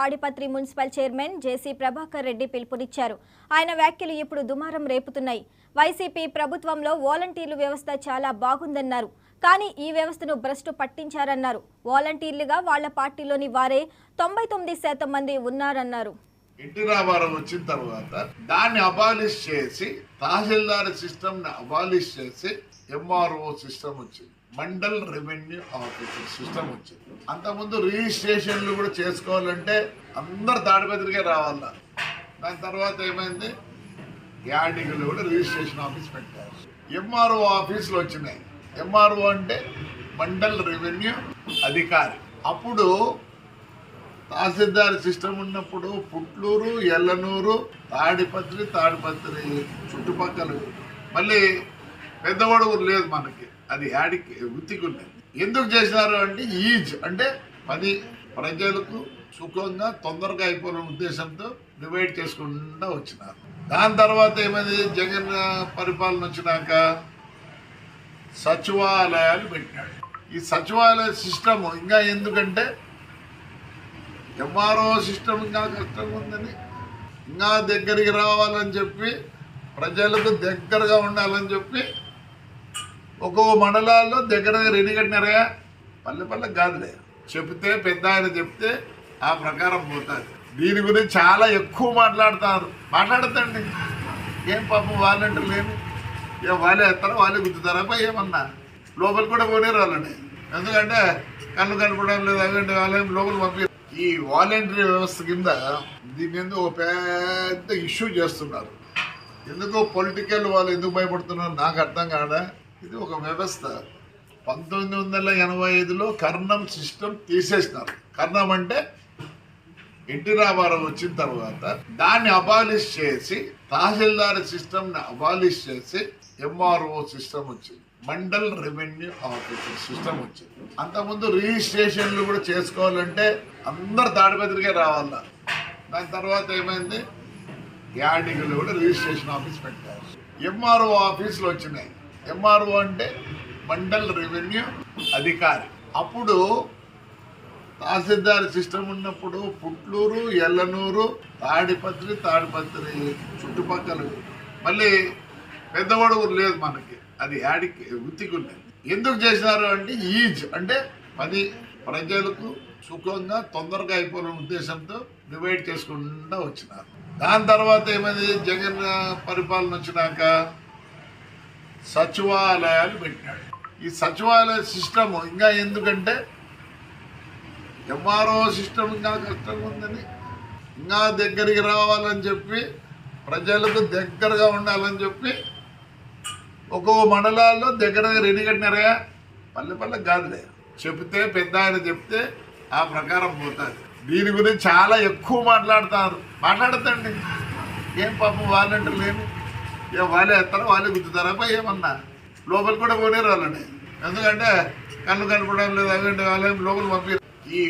Tadipatri municipal chairman జేసీ ప్రభాకర్ రెడ్డి పిలుపునిచ్చారు. ఆయన వ్యాఖ్యలు ఇప్పుడు దుమారం రేపుతున్నాయి. వైసీపీ ప్రభుత్వంలో వాలంటీర్ల వ్యవస్థ చాలా బాగుందన్నారు. కానీ ఈ వ్యవస్థను భ్రష్టు పట్టించారన్నారు. వాలంటీర్లుగా వాళ్ళ పార్టీలోని వారే 99% మంది ఉన్నారన్నారు. ఎన్టీ రామారావు వచ్చిన తర్వాత దాన్ని అబాలిష్ చేసి తహసీల్దార్ సిస్టమ్ ని అబాలిష్ చేసి ఎంఆర్ఓ సిస్టమ్ వచ్చింది, మండల్ రెవెన్యూ ఆఫీసర్ సిస్టమ్ వచ్చింది. అంతకుముందు రిజిస్ట్రేషన్లు కూడా చేసుకోవాలంటే అందరు తాడిపత్రికే రావాల. దాని తర్వాత ఏమైంది, యాడిగులు కూడా రిజిస్ట్రేషన్ ఆఫీస్ పెట్టారు. ఎంఆర్ఓ ఆఫీసులు వచ్చినాయి. ఎంఆర్ఓ అంటే మండల్ రెవెన్యూ అధికారి. అప్పుడు తహసీల్దార్ సిస్టమ్ ఉన్నప్పుడు పుట్లూరు, ఎల్లనూరు, తాడిపత్రి చుట్టుపక్కల మళ్ళీ పెద్దవాడు లేదు మనకి, అది యాడికి ఉత్తికున్నది. ఎందుకు చేసినారు అంటే ఈజ్ అంటే 10 ప్రజలకు సుఖంగా తొందరగా అయిపోయిన ఉద్దేశంతో డివైడ్ చేసుకుంటూ వచ్చినారు. దాని తర్వాత ఏమైంది, జగన్ పరిపాలన వచ్చినాక సచివాలయాలు పెట్టినాడు. ఈ సచివాలయ సిస్టమ్ ఇంకా ఎందుకంటే ఎంఆర్ఓ సిస్టమ్ ఇంకా కష్టంగా ఉందని, ఇంకా దగ్గరికి రావాలని చెప్పి ప్రజలకు దగ్గరగా ఉండాలని చెప్పి ఒక్కో మండలాల్లో దగ్గరగా రెడీ కట్టినారా. పల్లె కాదులే, చెప్తే పెద్ద ఆయన చెప్తే ఆ ప్రకారం పోతుంది. దీని గురించి చాలా ఎక్కువ మాట్లాడతండి. ఏం పాపం వాళ్ళంటే లేని వాళ్ళే ఎత్తారో వాళ్ళే గుద్దుతారా ఏమన్నా లోపల కూడా పోనీ వాళ్ళని. ఎందుకంటే కళ్ళు కనపడడం లేదు, అవంటే వాళ్ళేం లోపల పంపి ఈ వాలంటరీ వ్యవస్థ కింద దీని ఎందుకు ఒక పెద్ద ఇష్యూ చేస్తున్నారు. ఎందుకో పొలిటికల్ వాళ్ళు ఎందుకు భయపడుతున్నారు నాకు అర్థం కాదా. ఇది ఒక వ్యవస్థ. 1985లో కర్ణం సిస్టమ్ తీసేసినారు. కర్ణం అంటే ఎన్టీ రామారావు వచ్చిన తర్వాత దాన్ని అబాలిష్ చేసి తహసీల్దార్ సిస్టమ్ ని అబాలిష్ చేసి ఎంఆర్ఓ సిస్టమ్ వచ్చింది, మండల్ రెవెన్యూ ఆఫీసర్ సిస్టమ్ వచ్చింది. అంతకుముందు రిజిస్ట్రేషన్లు కూడా చేసుకోవాలంటే అందరు తాడిపత్రికే రావాల. దాని తర్వాత ఏమైంది, యాడిగులు కూడా రిజిస్ట్రేషన్ ఆఫీస్ పెట్టారు. ఎంఆర్ఓ ఆఫీసులు వచ్చినాయి. ఎంఆర్ఓ అంటే మండల్ రెవెన్యూ అధికారి. అప్పుడు తహసీల్దార్ సిస్టమ్ ఉన్నప్పుడు పుట్లూరు, ఎల్లనూరు, తాడిపత్రి చుట్టుపక్కల మళ్ళీ పెద్దవాడు లేదు మనకి, అది యాడికి ఉత్తికున్నది. ఎందుకు చేసినారు అంటే ఈజ్ అంటే 10 ప్రజలకు సుఖంగా తొందరగా అయిపోయిన ఉద్దేశంతో డివైడ్ చేసుకుంటూ వచ్చినారు. దాని తర్వాత ఏమైంది, జగన్ పరిపాలన వచ్చినాక సచివాలయాలు పెట్టినాడు. ఈ సచివాలయ సిస్టమ్ ఇంకా ఎందుకంటే ఎంఆర్ఓ సిస్టమ్ ఇంకా కష్టంగా ఉందని, ఇంకా దగ్గరికి రావాలని చెప్పి ప్రజలకు దగ్గరగా ఉండాలని చెప్పి ఒక్కో మండలాల్లో దగ్గరగా రెడీ కట్టినారా. పల్లె కాదులే, చెప్తే పెద్ద ఆయన చెప్తే ఆ ప్రకారం పోతుంది. దీని గురించి చాలా ఎక్కువ మాట్లాడతండి. ఏం పాపం వాళ్ళంటే లేని వాళ్ళే ఎత్తారో వాళ్ళే గుద్దుతారా ఏమన్నా లోపల కూడా పోనీ వాళ్ళని. ఎందుకంటే కళ్ళు కనపడడం లేదు, అవంటే వాళ్ళేం లోపల పంపి ఈ